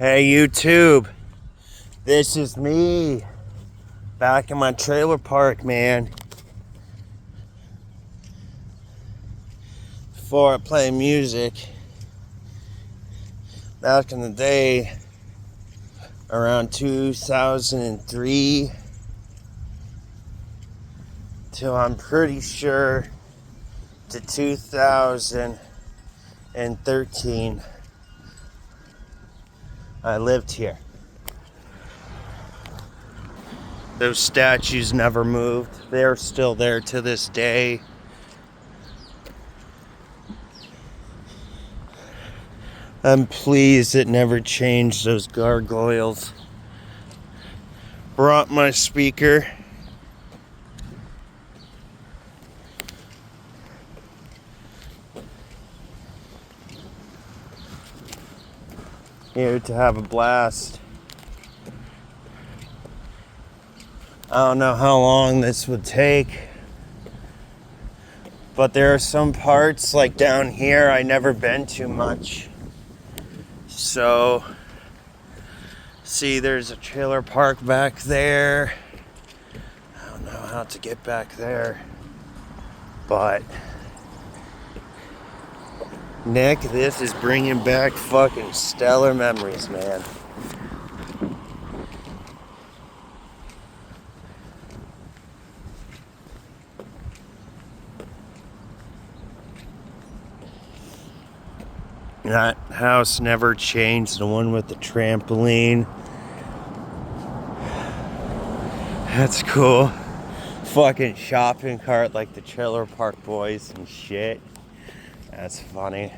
Hey YouTube, this is me back in my trailer park, man. Before I play music, back in the day, around 2003 till I'm pretty sure to 2013, I lived here. Those statues never moved. They're still there to this day. I'm pleased it never changed those gargoyles. Brought my speaker. Here to have a blast. I don't know how long this would take, but there are some parts like down here I never been to much. So, see, there's a trailer park back there. I don't know how to get back there, but Nick, this is bringing back fucking stellar memories, man. That house never changed, the one with the trampoline. That's cool. Fucking shopping cart like the Trailer Park Boys and shit. That's funny.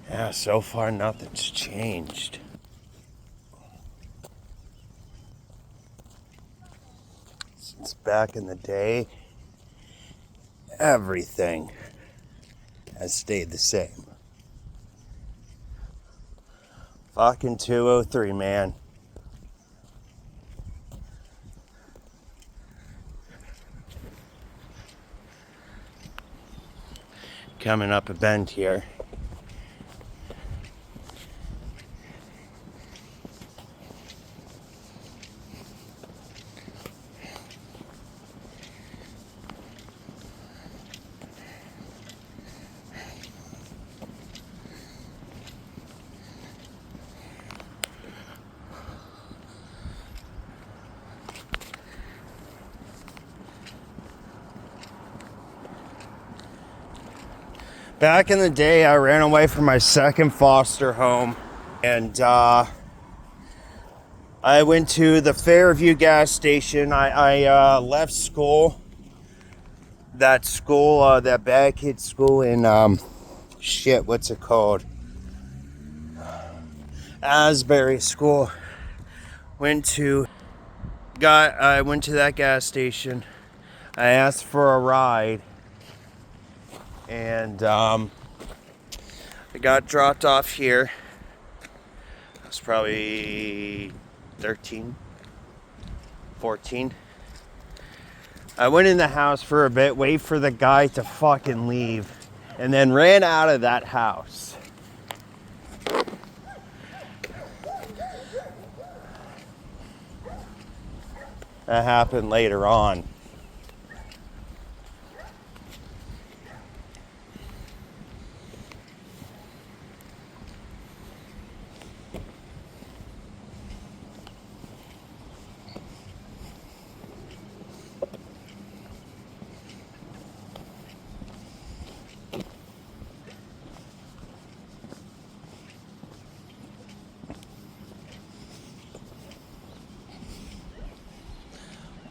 Yeah, so far nothing's changed. Since back in the day, everything has stayed the same. Fucking 203, man. Coming up a bend here. Back in the day, I ran away from my second foster home, and I went to the Fairview gas station. I left school, that bad kid school in, what's it called? Asbury School. I went to that gas station. I asked for a ride. And I got dropped off here. I was probably 13, 14. I went in the house for a bit, wait for the guy to fucking leave, and then ran out of that house. That happened later on.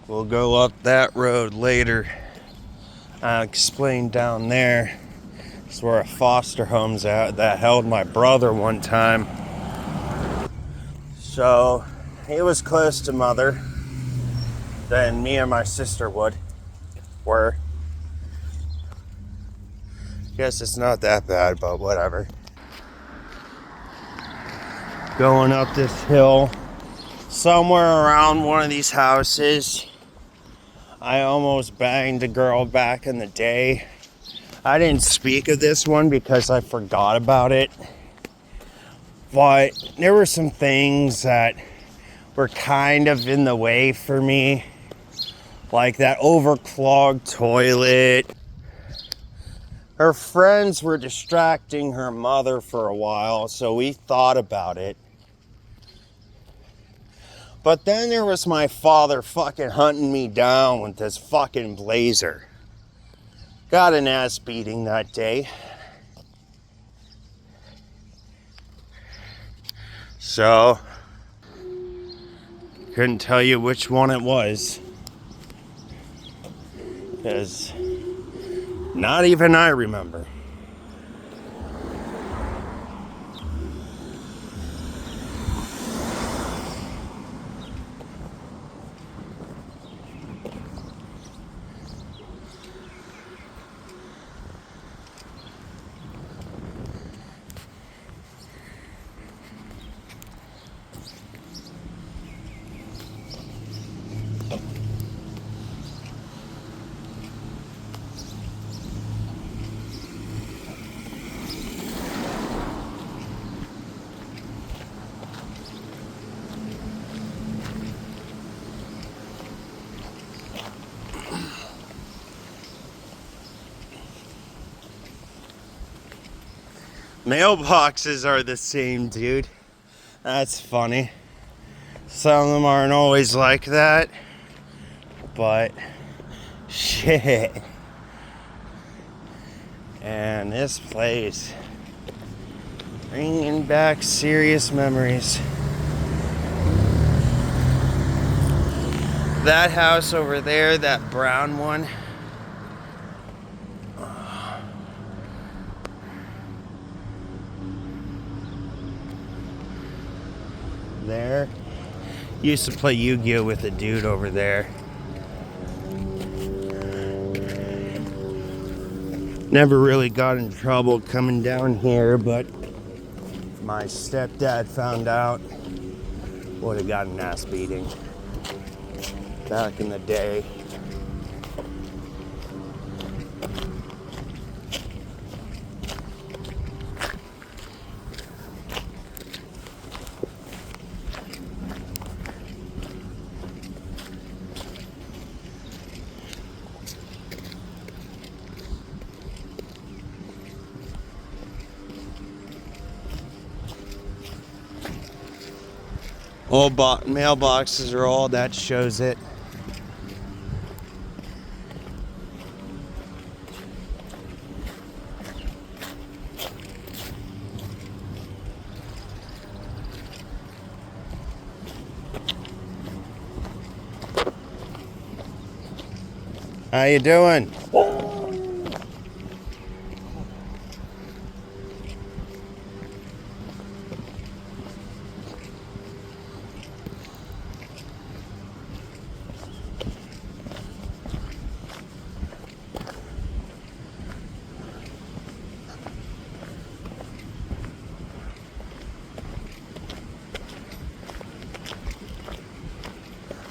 We'll go up that road later. I'll explain down there. It's where a foster home's at that held my brother one time. So he was close to mother than me and my sister were. Guess it's not that bad, but whatever. going up this hill. Somewhere around one of these houses, I almost banged a girl back in the day. I didn't speak of this one because I forgot about it. But there were some things that were kind of in the way for me. Like that overclogged toilet. Her friends were distracting her mother for a while, so we thought about it. But then there was my father fucking hunting me down with this fucking blazer. Got an ass beating that day. So, couldn't tell you which one it was. Because not even I remember. Mailboxes are the same, dude. That's funny. Some of them aren't always like that, but shit. And this place, bringing back serious memories. That house over there, that brown one, there. Used to play Yu-Gi-Oh with a dude over there. Never really got in trouble coming down here, but if my stepdad found out, would have got an ass beating back in the day. Old mailboxes are all that shows it. How you doing?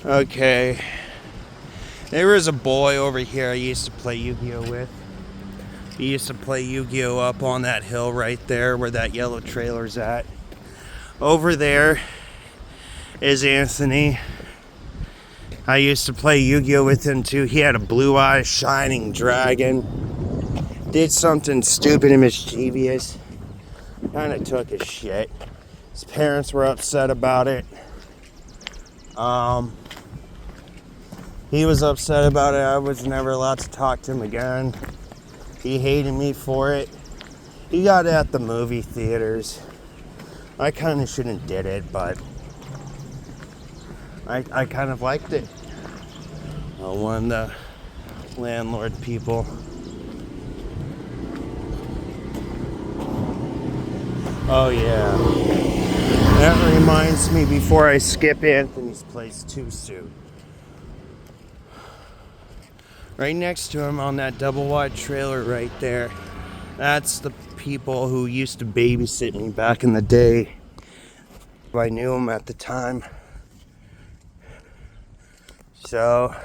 Okay. There was a boy over here I used to play Yu-Gi-Oh with. He used to play Yu-Gi-Oh up on that hill right there where that yellow trailer's at. Over there is Anthony. I used to play Yu-Gi-Oh with him too. He had a blue-eyed shining dragon. Did something stupid and mischievous. Kind of took his shit. His parents were upset about it. He was upset about it. I was never allowed to talk to him again. He hated me for it. He got it at the movie theaters. I kind of shouldn't did it, but I kind of liked it. One of the landlord people. Oh yeah. That reminds me, before I skip Anthony's place too soon. Right next to him on that double wide trailer right there, that's the people who used to babysit me back in the day. I knew him at the time. So,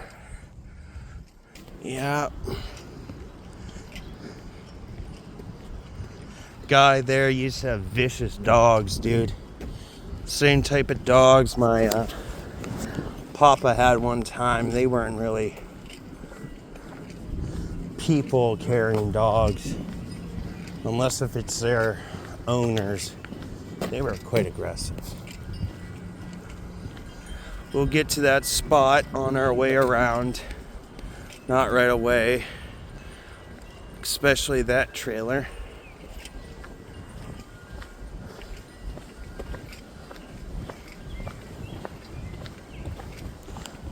yeah. Guy there used to have vicious dogs, dude. Same type of dogs my papa had one time. They weren't really people carrying dogs, unless if it's their owners. They were quite aggressive. We'll get to that spot on our way around. Not right away, especially that trailer.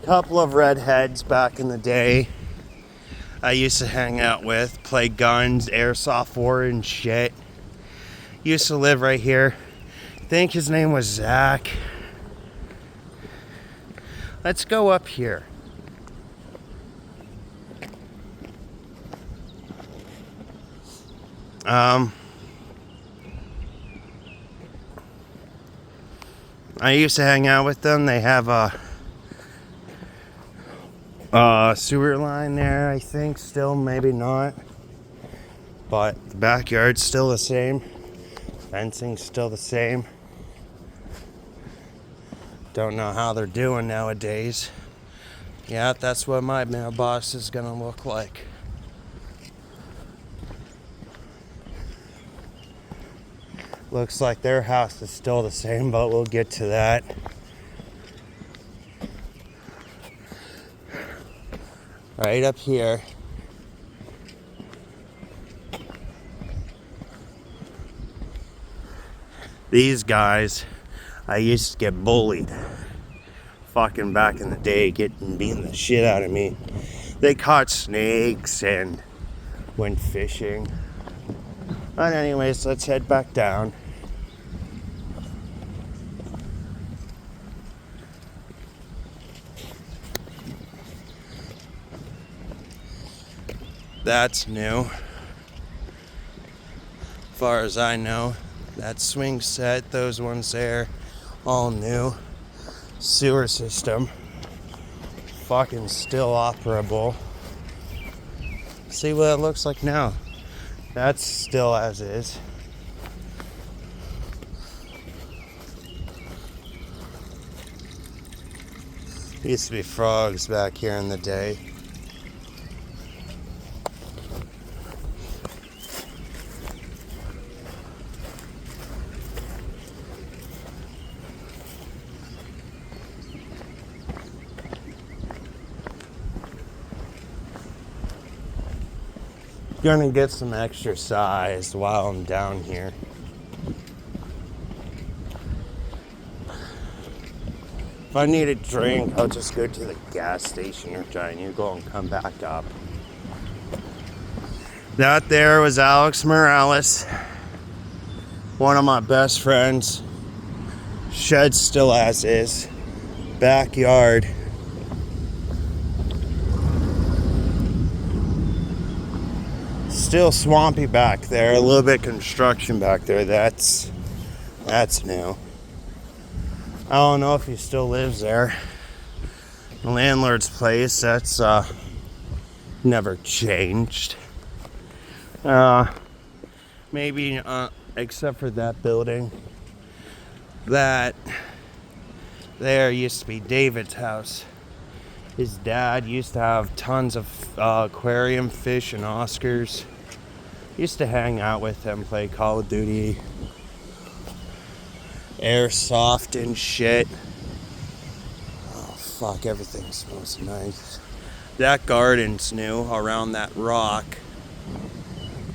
Couple of redheads back in the day I used to hang out with, play guns, airsoft war and shit. Used to live right here. I think his name was Zach. Let's go up here. I used to hang out with them. They have a sewer line there, I think, still, maybe not. But the backyard's still the same. Fencing's still the same. Don't know how they're doing nowadays. Yeah, that's what my mailbox is gonna look like. Looks like their house is still the same, but we'll get to that. Right up here. These guys, I used to get bullied. Fucking back in the day, beating the shit out of me. They caught snakes and went fishing. But anyways, let's head back down. That's new. As far as I know, that swing set, those ones there, all new. Sewer system, fucking still operable. See what it looks like now. That's still as is. Used to be frogs back here in the day. Gonna get some exercise while I'm down here. If I need a drink, I'll just go to the gas station or Giant Eagle and come back up. That there was Alex Morales, one of my best friends. Shed still as is. Backyard. Still swampy back there, a little bit construction back there. That's new. I don't know if he still lives there. The landlord's place, that's never changed. Maybe except for that building. That there used to be David's house. His dad used to have tons of aquarium fish and Oscars. Used to hang out with him, play Call of Duty, airsoft and shit. Oh fuck, everything smells nice. That garden's new around that rock.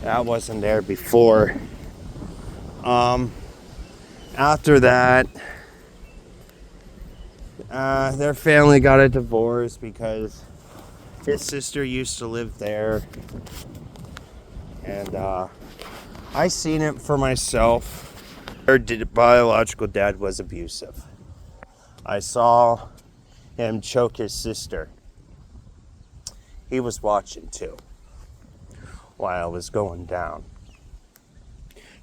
That wasn't there before. After that, their family got a divorce because his sister used to live there. And I seen it for myself. Her biological dad was abusive. I saw him choke his sister. He was watching too while I was going down.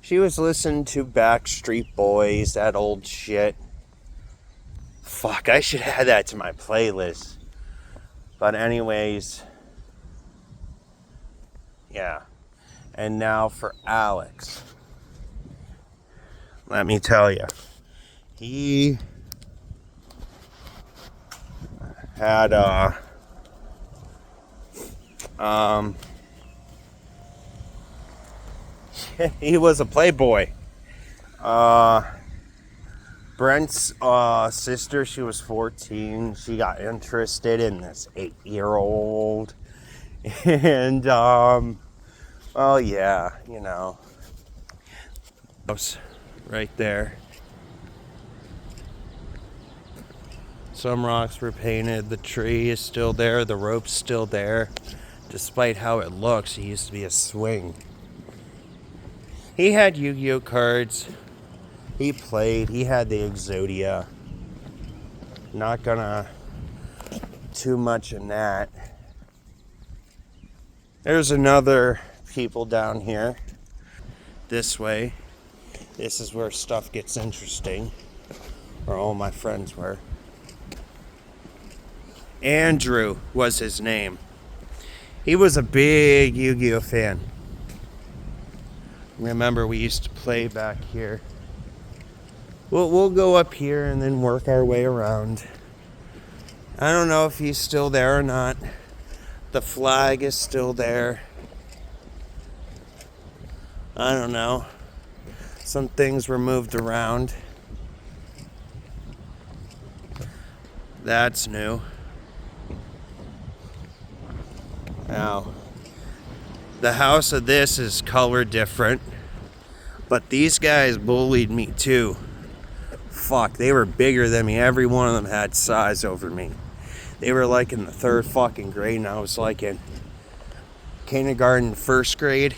She was listening to Backstreet Boys, that old shit. Fuck, I should add that to my playlist. But anyways, yeah. And now for Alex. Let me tell you. He had he was a playboy. Brent's sister, she was 14. She got interested in this 8-year-old. And well, yeah, you know. Right there. Some rocks were painted. The tree is still there. The rope's still there. Despite how it looks, it used to be a swing. He had Yu-Gi-Oh cards. He played. He had the Exodia. Not gonna too much in that. There's another people down here. This way. This is where stuff gets interesting. Or all my friends were. Andrew was his name. He was a big Yu-Gi-Oh fan. Remember, we used to play back here. We'll go up here and then work our way around. I don't know if he's still there or not. The flag is still there. I don't know. Some things were moved around. That's new. Now, the house of this is color different. But these guys bullied me too. Fuck, they were bigger than me. Every one of them had size over me. They were like in the 3rd fucking grade, and I was like in kindergarten, 1st grade.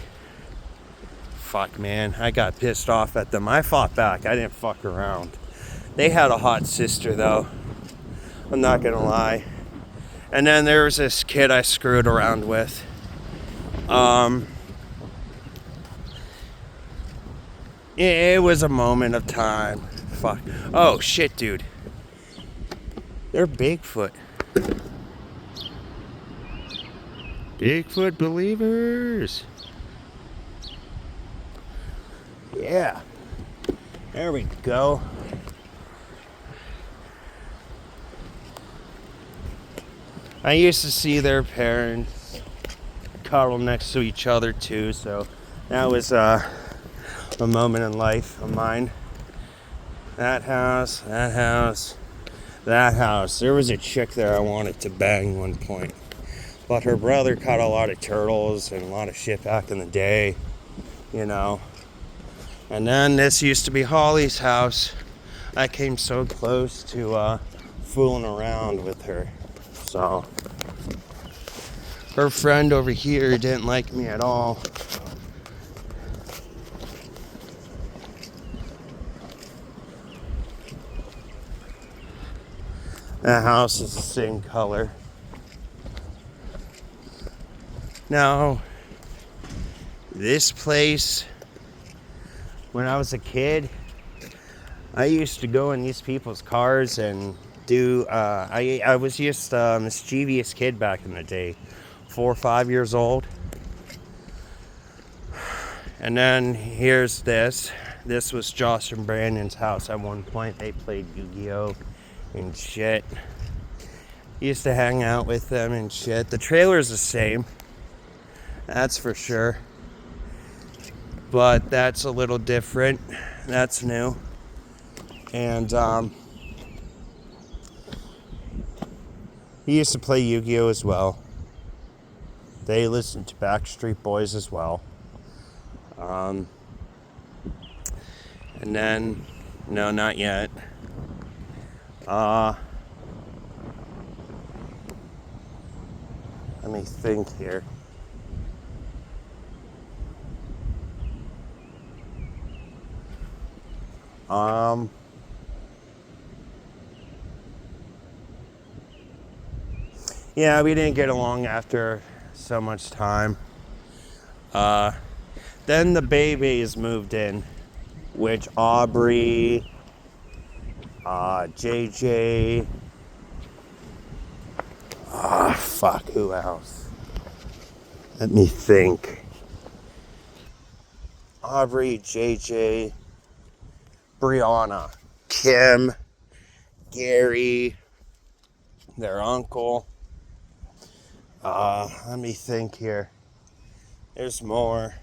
Fuck, man, I got pissed off at them. I fought back. I didn't fuck around. They had a hot sister, though. I'm not gonna lie. And then there was this kid I screwed around with. It was a moment of time. Fuck. Oh, shit, dude. They're Bigfoot. Bigfoot believers. Yeah. There we go. I used to see their parents cuddle next to each other too, so that was a moment in life of mine. That house, that house, that house. There was a chick there I wanted to bang one point. But her brother caught a lot of turtles and a lot of shit back in the day, you know. And then this used to be Holly's house. I came so close to fooling around with her. So, her friend over here didn't like me at all. The house is the same color. Now, this place, when I was a kid, I used to go in these people's cars and do, I was just a mischievous kid back in the day, 4 or 5 years old. And then here's this. This was Josh and Brandon's house at one point. They played Yu-Gi-Oh! And shit. Used to hang out with them and shit. The trailer's the same. That's for sure. But that's a little different. That's new. And he used to play Yu-Gi-Oh! As well. They listened to Backstreet Boys as well. And then, no, not yet. Let me think here. Yeah, we didn't get along after so much time. Then the babies moved in, which Aubrey, JJ. Fuck, who else? Let me think. Aubrey, JJ, Brianna, Kim, Gary, their uncle. Let me think here. There's more.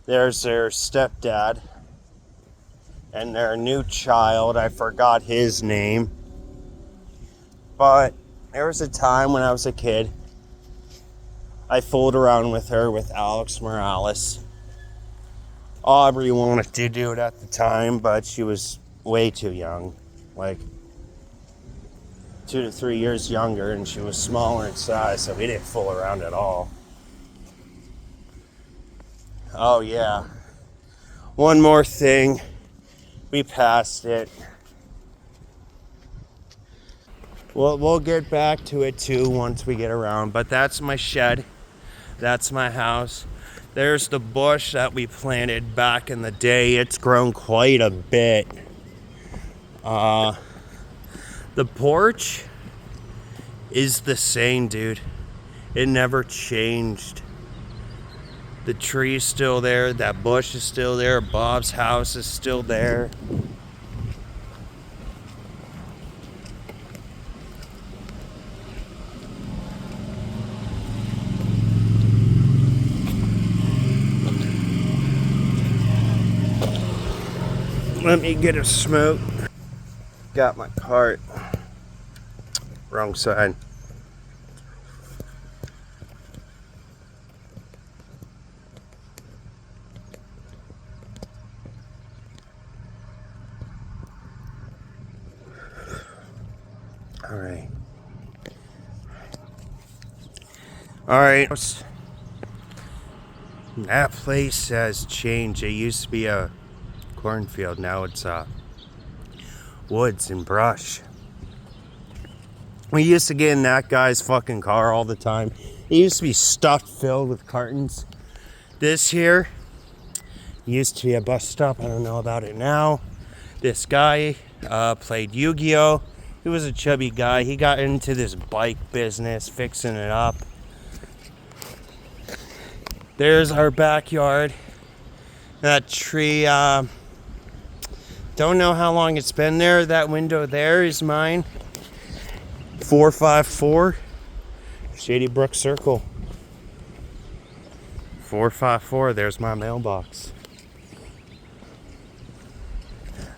There's their stepdad and their new child. I forgot his name. But there was a time when I was a kid, I fooled around with her with Alex Morales. Aubrey wanted to do it at the time, but she was way too young. Like 2 to 3 years younger, and she was smaller in size, so we didn't fool around at all. Oh yeah. One more thing. We passed it. We'll get back to it too once we get around. But that's my shed. That's my house. There's the bush that we planted back in the day. It's grown quite a bit. The porch is the same, dude. It never changed. The tree's still there. That bush is still there. Bob's house is still there. Let me get a smoke. Got my cart. Wrong side. All right. That place has changed. It used to be a cornfield. Now it's woods and brush. We used to get in that guy's fucking car all the time. It used to be stuffed filled with cartons. This here used to be a bus stop. I don't know about it now. This guy played Yu-Gi-Oh! He was a chubby guy. He got into this bike business, fixing it up. There's our backyard. That tree, don't know how long it's been there. That window there is mine. 454 Shady Brook Circle. 454, there's my mailbox.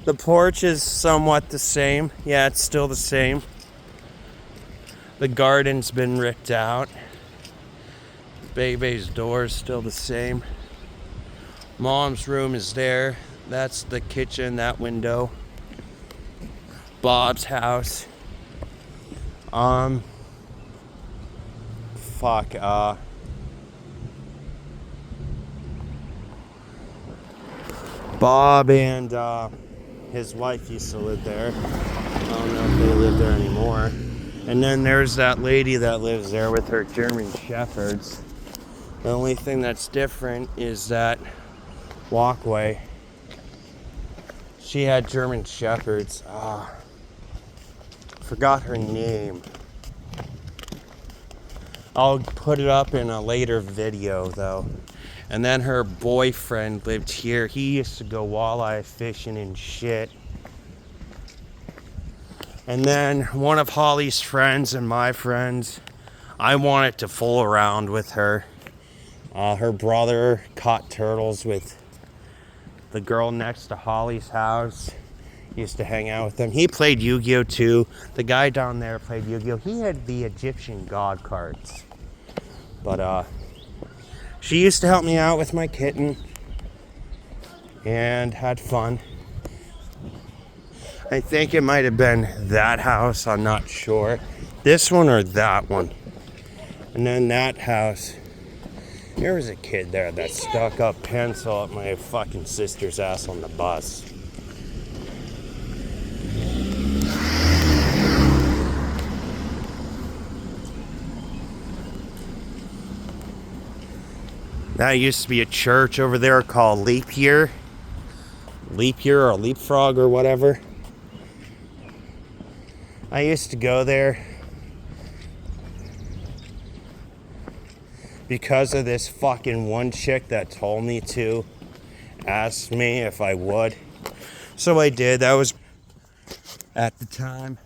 The porch is somewhat the same. Yeah, it's still the same. The garden's been ripped out. Baby's door is still the same. Mom's room is there. That's the kitchen, that window. Bob's house. Bob and his wife used to live there. I don't know if they live there anymore. And then there's that lady that lives there with her German Shepherds. The only thing that's different is that walkway. She had German Shepherds. Forgot her name. I'll put it up in a later video though. And then her boyfriend lived here. He used to go walleye fishing and shit. And then one of Holly's friends and my friends, I wanted to fool around with her. Her brother caught turtles with the girl next to Holly's house. Used to hang out with them. He played Yu-Gi-Oh! Too. The guy down there played Yu-Gi-Oh! He had the Egyptian god cards. But she used to help me out with my kitten and had fun. I think it might have been that house, I'm not sure. This one or that one. And then that house. There was a kid there that stuck a pencil at my fucking sister's ass on the bus. That used to be a church over there called Leap Year. leap year or leapfrog or whatever. I used to go there because of this fucking one chick that told me to, asked me if I would. So I did. That was at the time.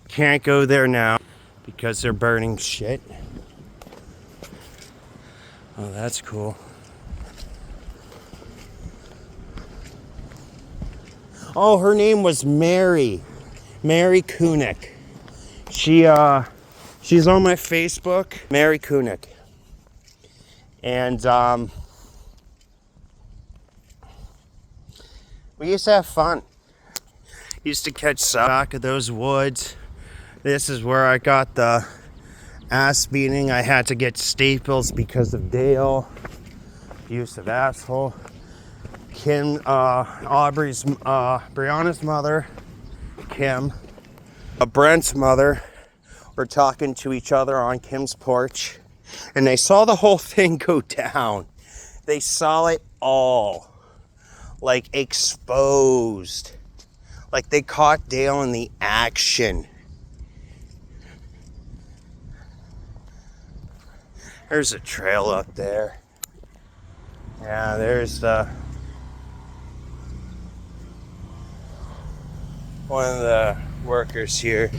Can't go there now because they're burning shit. Oh, that's cool. Oh, her name was Mary Kunick. She's on my Facebook, Mary Kunick. And we used to have fun. Used to catch some back of those woods. This is where I got the ass beating. I had to get staples because of Dale. Abusive asshole. Kim, Brianna's mother, Kim, Brent's mother were talking to each other on Kim's porch, and they saw the whole thing go down. They saw it all, like, exposed. Like, they caught Dale in the action. There's a trail up there. Yeah, there's the one of the workers here.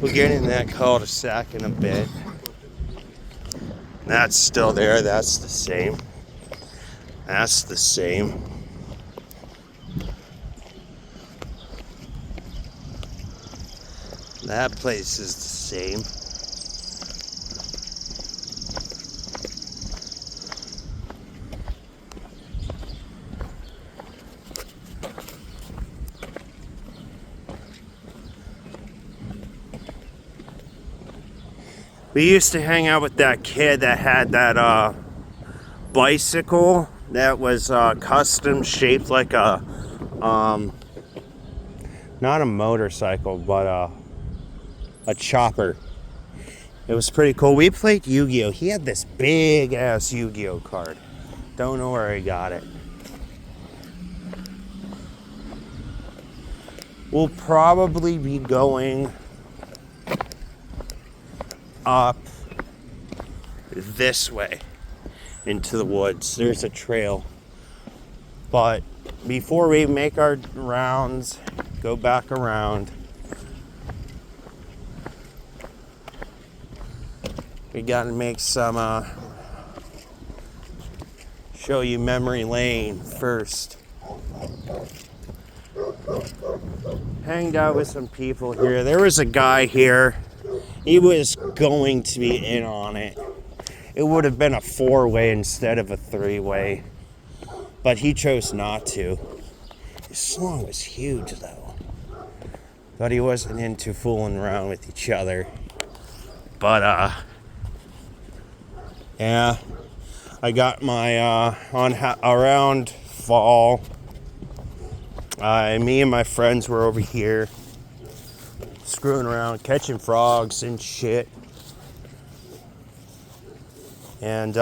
We'll get in that cul-de-sac in a bit. That's still there. That's the same. That's the same. That place is the same. We used to hang out with that kid that had that bicycle that was custom shaped like a not a motorcycle, but a chopper. It was pretty cool. We played Yu-Gi-Oh! He had this big ass Yu-Gi-Oh! Card. Don't know where he got it. We'll probably be going up this way into the woods. There's a trail. But before we make our rounds, go back around, we gotta make some show you memory lane first. Hanged out with some people here. There was a guy here. He was going to be in on it. It would have been a 4-way instead of a 3-way. But he chose not to. His song was huge, though. But he wasn't into fooling around with each other. But, yeah. I got my, around fall. Me and my friends were over here screwing around, catching frogs and shit. And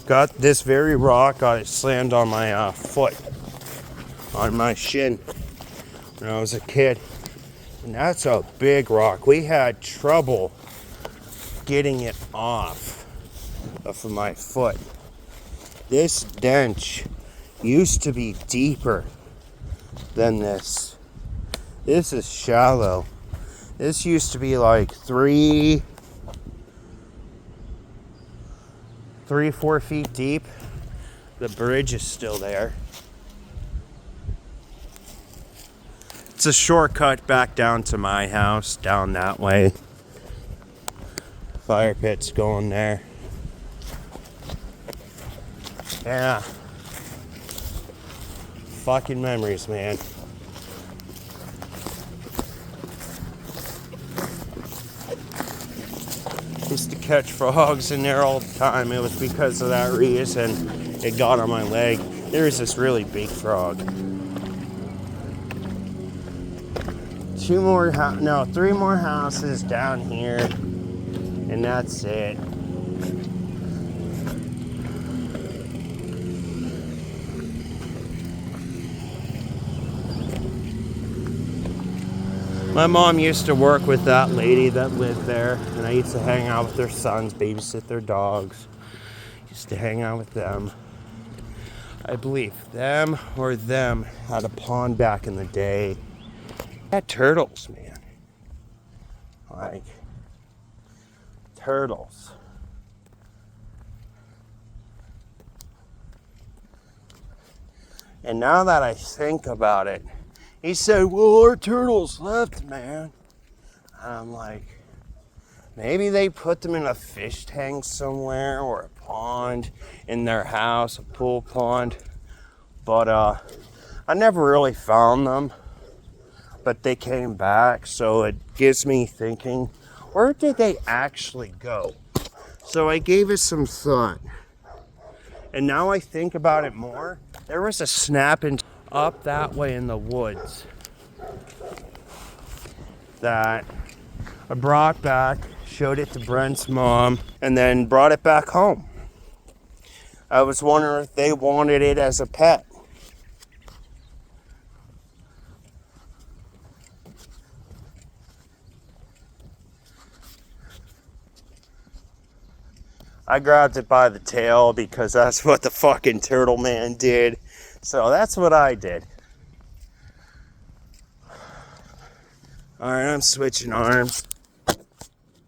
got this very rock, got it slammed on my foot, on my shin when I was a kid. And that's a big rock. We had trouble getting it off of my foot. This dent used to be deeper than this. This is shallow. This used to be like 3-4 feet deep. The bridge is still there. It's a shortcut back down to my house, down that way. Fire pit's going there. Yeah. fucking memories, man. Used to catch frogs in there all the time. It was because of that reason it got on my leg. There's this really big frog. 3 more houses down here, and that's it. My mom used to work with that lady that lived there, and I used to hang out with their sons, babysit their dogs. Used to hang out with them. I believe them had a pond back in the day. Had turtles, man. Like, turtles. And now that I think about it, he said, well, our turtles left, man. And I'm like, maybe they put them in a fish tank somewhere or a pond in their house, a pool pond. But I never really found them. But they came back, so it gives me thinking, where did they actually go? So I gave it some thought. And now I think about it more. There was a snapping up that way in the woods that I brought back, showed it to Brent's mom, and then brought it back home. I was wondering if they wanted it as a pet. I grabbed it by the tail because that's what the fucking turtle man did. So that's what I did. Alright, I'm switching arms.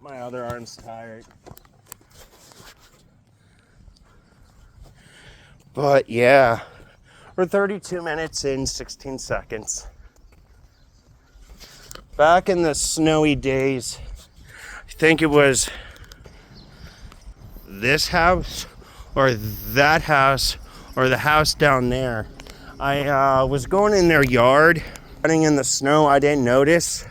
My other arm's tired. But yeah, we're 32 minutes in, 16 seconds. Back in the snowy days, I think it was this house or that house or the house down there. I was going in their yard, running in the snow. I didn't notice,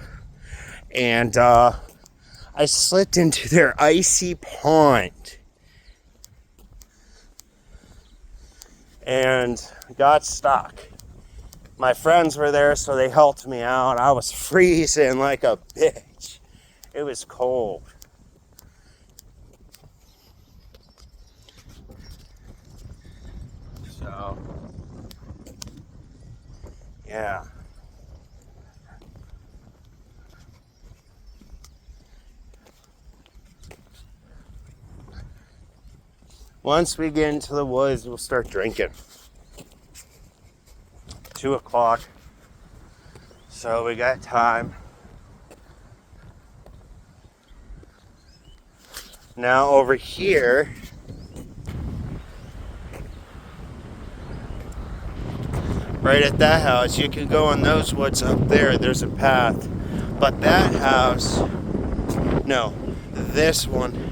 and I slipped into their icy pond and got stuck. My friends were there, so they helped me out. I was freezing like a bitch. It was cold. So, yeah. Once we get into the woods, we'll start drinking. 2 o'clock. So we got time. Now over here, right at that house, you can go in those woods up there. There's a path. But that house, no, this one,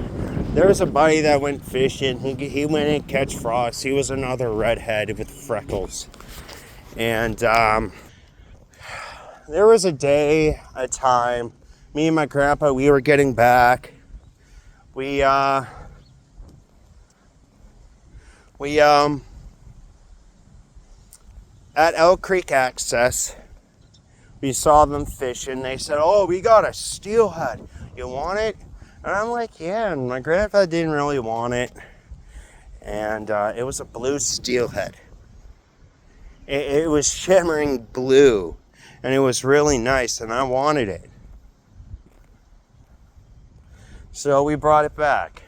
there was a buddy that went fishing. He went and catch frogs. He was another redhead with freckles. And there was a time, me and my grandpa, we were getting back. We at Elk Creek Access, we saw them fishing. They said, oh, we got a steelhead. You want it? And I'm like, yeah. And my grandpa didn't really want it. And it was a blue steelhead. It was shimmering blue. And it was really nice. And I wanted it. So we brought it back.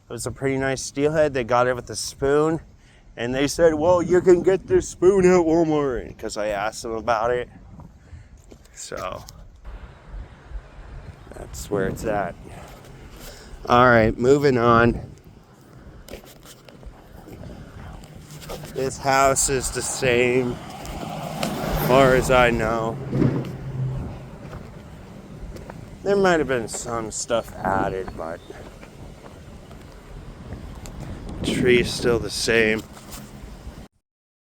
It was a pretty nice steelhead. They got it with a spoon. And they said, well, you can get this spoon at Walmart. Because I asked them about it. So that's where it's at. All right, moving on. This house is the same, as far as I know. There might have been some stuff added, but the tree is still the same.